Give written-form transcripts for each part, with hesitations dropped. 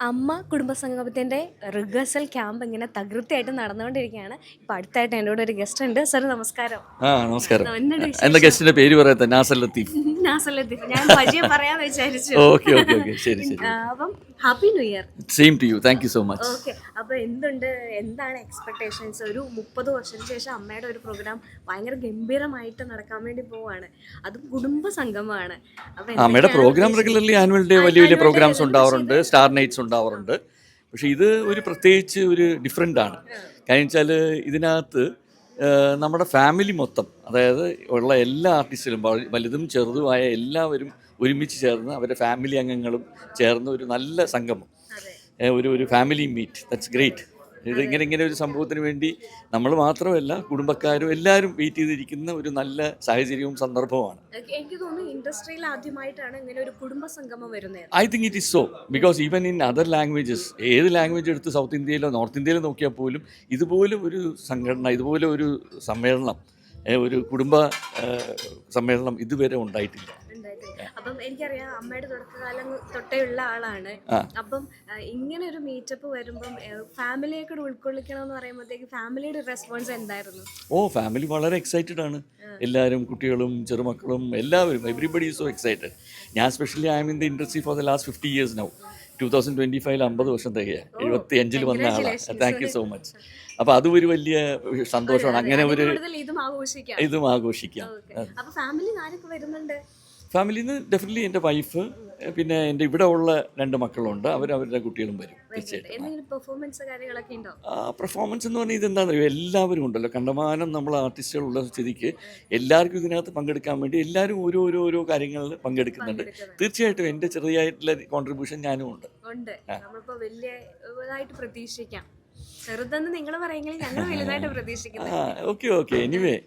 അമ്മ കുടുംബസംഗമത്തിൻ്റെ rehearsal camp ഇങ്ങനെ തകൃതിയായിട്ട് നടന്നുകൊണ്ടിരിക്കുകയാണ്. ഇപ്പം അടുത്തായിട്ട് എൻ്റെ കൂടെ ഒരു ഗസ്റ്റ് ഉണ്ട്. സാർ നമസ്കാരം. നമസ്കാരം. എന്താ ഗസ്റ്റിന്റെ പേര് പറയാത്ത? നാസർ ലത്തീഫ്. നാസർ ലത്തീഫ്. ഞാൻ പരിചയം പറയാന്ന് വിചാരിച്ചു. ഓക്കെ ശരി. അപ്പം happy new year. Same to you. Thank you so much. Okay, അപ്പോൾ എന്താണ് എക്സ്പെക്ടേഷൻസ്? ഒരു 30 വർഷത്തിന് ശേഷം അമ്മയുടെ ഒരു പ്രോഗ്രാം ഭയങ്കര ഗംഭീരമായിട്ട് നടക്കാൻ വേണ്ടി പോവാണ്, അതും കുടുംബ സംഗമമാണ്. അമ്മയുടെ പ്രോഗ്രാം റെഗുലർലി ആനുവൽ ഡേ വലിയ പ്രോഗ്രാംസ് ഉണ്ടാവാറുണ്ട്, സ്റ്റാർ നൈറ്റ്സ് ഉണ്ടാവാറുണ്ട്. പക്ഷേ ഇത് ഒരു പ്രത്യേകിച്ച് ഒരു ഡിഫറെൻ്റ് ആണ്. കാര്യം വെച്ചാൽ ഇതിനകത്ത് നമ്മുടെ ഫാമിലി മൊത്തം, അതായത് ഉള്ള എല്ലാ ആർട്ടിസ്റ്റിലും വലുതും ചെറുതുമായ എല്ലാവരും ഒരുമിച്ച് ചേർന്ന് അവരുടെ ഫാമിലി അംഗങ്ങളും ചേർന്ന് ഒരു നല്ല സംഗമം, ഒരു ഫാമിലി മീറ്റ്. That's great. ഇങ്ങനെ ഒരു സംഭവത്തിന് വേണ്ടി നമ്മൾ മാത്രമല്ല കുടുംബക്കാരും എല്ലാവരും വെയിറ്റ് ചെയ്തിരിക്കുന്ന ഒരു നല്ല സാഹചര്യവും സന്ദർഭവുമാണ്. എനിക്ക് തോന്നുന്നു ഇൻഡസ്ട്രിയിൽ ആദ്യമായിട്ടാണ് ഇങ്ങനെ ഒരു കുടുംബ സംഗമം വരുന്നത്. I think it is so, because even in other languages, ഏത് ലാംഗ്വേജ് എടുത്ത് സൗത്ത് ഇന്ത്യയിലോ നോർത്ത് ഇന്ത്യയിലോ നോക്കിയാൽ പോലും ഇതുപോലെ ഒരു സംഘടന, ഇതുപോലെ ഒരു സമ്മേളനം, ഒരു കുടുംബ സമ്മേളനം ഇതുവരെ ഉണ്ടായിട്ടില്ല. അപ്പം എനിക്കറിയാം അമ്മയുടെ തുടക്കകാലം തൊട്ടേ ഉള്ള ആളാണ്. അപ്പം ഇങ്ങനെ ഒരു മീറ്റപ്പ് വരുമ്പം ഫാമിലിയെ കൂടെ ഉൾക്കൊള്ളിക്കണം എന്ന് പറയുമ്പോഴത്തേക്ക് ഫാമിലിയുടെ റെസ്പോൺസ് എന്തായിരുന്നു? ഫാമിലി വളരെ എക്സൈറ്റഡ് ആണ്. എല്ലാവരും, കുട്ടികളും ചെറുമക്കളും എല്ലാവരും, എവറിബഡി ഈസ് സോ എക്സൈറ്റഡ്. ഞാൻ specially I M in the industry for the last 50 years now. 2025 50 വർഷം തികയാണ്. 75 വന്ന ആളാണ്. Thank you so much. അപ്പോൾ അതും ഒരു വലിയ സന്തോഷമാണ്. അങ്ങനെ ഒരു ഇതും ആഘോഷിക്കാം. ഫാമിലിയിൽ നിന്ന് ഡെഫിനറ്റ്ലി എൻ്റെ വൈഫ്, പിന്നെ എൻ്റെ ഇവിടെ ഉള്ള 2 മക്കളുണ്ട്, അവരുടെ കുട്ടികളും വരും തീർച്ചയായിട്ടും. പെർഫോമൻസ് എന്ന് പറഞ്ഞാൽ ഇതെന്താണെന്ന് അറിയോ, എല്ലാവരും ഉണ്ടല്ലോ, കണ്ടമാനം നമ്മൾ ആർട്ടിസ്റ്റുകളുള്ള സ്ഥിതിക്ക് എല്ലാവർക്കും ഇതിനകത്ത് പങ്കെടുക്കാൻ വേണ്ടി എല്ലാവരും ഓരോ കാര്യങ്ങളിൽ പങ്കെടുക്കുന്നുണ്ട്. തീർച്ചയായിട്ടും എൻ്റെ ചെറിയായിട്ടുള്ള കോൺട്രിബ്യൂഷൻ ഞാനും ഉണ്ട്. ഓക്കെ.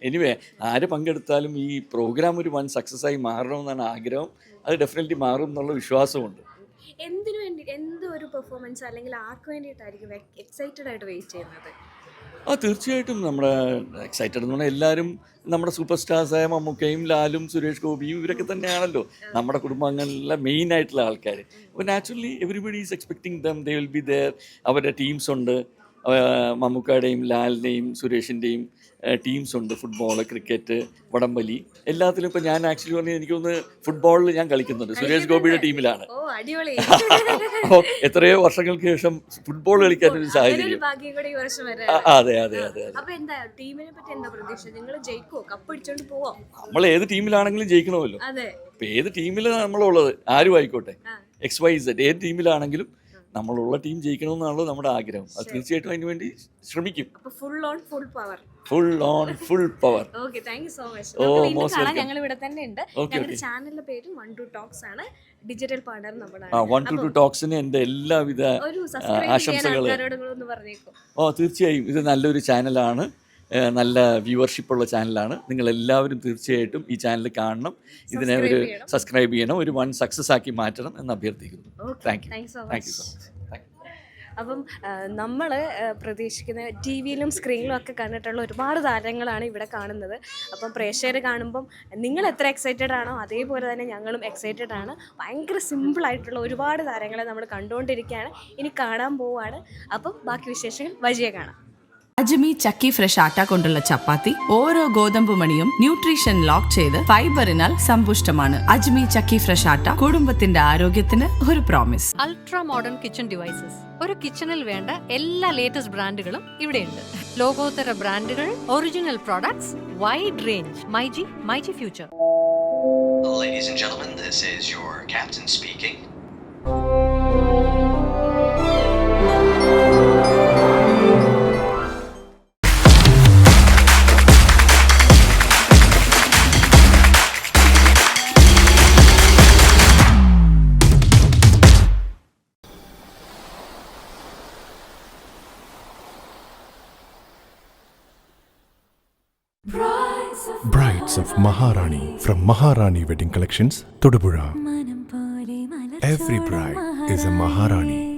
എനിവേ ആര് പങ്കെടുത്താലും ഈ പ്രോഗ്രാം ഒരു വൻ സക്സസ് ആയി മാറണമെന്നാണ് ആഗ്രഹം. അത് ഡെഫിനറ്റ്ലി മാറും എന്നുള്ള വിശ്വാസമുണ്ട്. എന്തിനു വേണ്ടി, എന്തൊരു പെർഫോമൻസ് അല്ലെങ്കിൽ ആർക്ക് വേണ്ടിയിട്ടായിരിക്കും എക്സൈറ്റഡ് ആയിട്ട് വെയിറ്റ് ചെയ്യുന്നത്? തീർച്ചയായിട്ടും നമ്മുടെ എക്സൈറ്റഡ് എന്ന് പറഞ്ഞാൽ എല്ലാവരും നമ്മുടെ സൂപ്പർ സ്റ്റാർസായ മമ്മൂക്കയും ലാലും സുരേഷ് ഗോപിയും ഇവരൊക്കെ തന്നെയാണല്ലോ നമ്മുടെ കുടുംബങ്ങളിലെ മെയിൻ ആയിട്ടുള്ള ആൾക്കാർ. അപ്പോൾ naturally everybody is expecting them, they will be there. അവരുടെ ടീംസ് ഉണ്ട്, മമ്മൂക്കയുടെയും ലാലിൻ്റെയും സുരേഷിൻ്റെയും ടീംസ് ഉണ്ട്. ഫുട്ബോൾ, ക്രിക്കറ്റ്, വടംവലി, എല്ലാത്തിലും. ഇപ്പം ഞാൻ ആക്ച്വലി പറഞ്ഞാൽ എനിക്കൊന്ന് ഫുട്ബോളിൽ ഞാൻ കളിക്കുന്നുണ്ട്, സുരേഷ് ഗോപിയുടെ ടീമിലാണ്. അപ്പോൾ എത്രയോ വർഷങ്ങൾക്ക് ശേഷം ഫുട്ബോൾ കളിക്കാൻ ഒരു സാഹചര്യം. അതെ. നമ്മൾ ഏത് ടീമിലാണെങ്കിലും ജയിക്കണമല്ലോ. ഇപ്പം ഏത് ടീമിലാണ് നമ്മളുള്ളത്, ആരും ആയിക്കോട്ടെ, XYZ ഏത് ടീമിലാണെങ്കിലും നമ്മളുള്ള ടീം ജയിക്കണമെന്നാണല്ലോ നമ്മുടെ ആഗ്രഹം. അത് തീർച്ചയായിട്ടും അതിന് വേണ്ടി ശ്രമിക്കും. Full on full power. Okay, thank you so much. ഞങ്ങൾ ഇവിടെ തന്നെ ഉണ്ട്. ഞങ്ങളുടെ ചാനലിന്റെ പേര് 12 ടോക്സ് ആണ്. ഡിജിറ്റൽ പാർട്ണർ നമ്മളാണ്. 12 ടോക്സിന് എൻ്റെ എല്ലാവിധ ആശംസകളും. തീർച്ചയായും ഇത് നല്ലൊരു ചാനലാണ്, നല്ല വ്യൂവർഷിപ്പ് ഉള്ള ചാനലാണ്. നിങ്ങളെല്ലാവരും തീർച്ചയായിട്ടും ഈ ചാനൽ കാണണം, ഇതിനെ ഒരു സബ്സ്ക്രൈബ് ചെയ്യണം, ഒരു വൺ സക്സസ് ആക്കി മാറ്റണം എന്ന് അഭ്യർത്ഥിക്കുന്നു. Thank you so much. അപ്പം നമ്മൾ പ്രതീക്ഷിക്കുന്ന TV-യിലും സ്ക്രീനിലും ഒക്കെ കണ്ടിട്ടുള്ള ഒരുപാട് താരങ്ങളാണ് ഇവിടെ കാണുന്നത്. അപ്പം പ്രേക്ഷകർ കാണുമ്പം നിങ്ങൾ എത്ര എക്സൈറ്റഡ് ആണോ അതേപോലെ തന്നെ ഞങ്ങളും എക്സൈറ്റഡ് ആണ്. ഭയങ്കര സിമ്പിളായിട്ടുള്ള ഒരുപാട് താരങ്ങളെ നമ്മൾ കണ്ടുകൊണ്ടിരിക്കുകയാണ്, ഇനി കാണാൻ പോവുകയാണ്. അപ്പം ബാക്കി വിശേഷങ്ങൾ വഴിയെ കാണാം. അജ്മി ചക്കി ഫ്രഷ് ആട്ട കൊണ്ടുള്ള ചപ്പാത്തി ഓരോ ഗോതമ്പ് മണിയും ന്യൂട്രീഷൻ ലോക്ക് ചെയ്ത് ഫൈബറിനാൽ സമ്പുഷ്ടമാണ്. അജ്മി ചക്കി ഫ്രഷ് ആട്ട കുടുംബത്തിന്റെ ആരോഗ്യത്തിന് ഒരു promise. Ultra modern kitchen devices. ഒരു കിച്ചണിൽ വേണ്ട എല്ലാ ലേറ്റസ്റ്റ് ബ്രാൻഡുകളും ഇവിടെയുണ്ട്. ലോകോത്തര ബ്രാൻഡുകൾ, original products, wide range. MyG future. Ladies and gentlemen, this is your captain speaking. Brides of Maharani from Maharani Wedding Collections, Todupuzha. Every bride is a Maharani.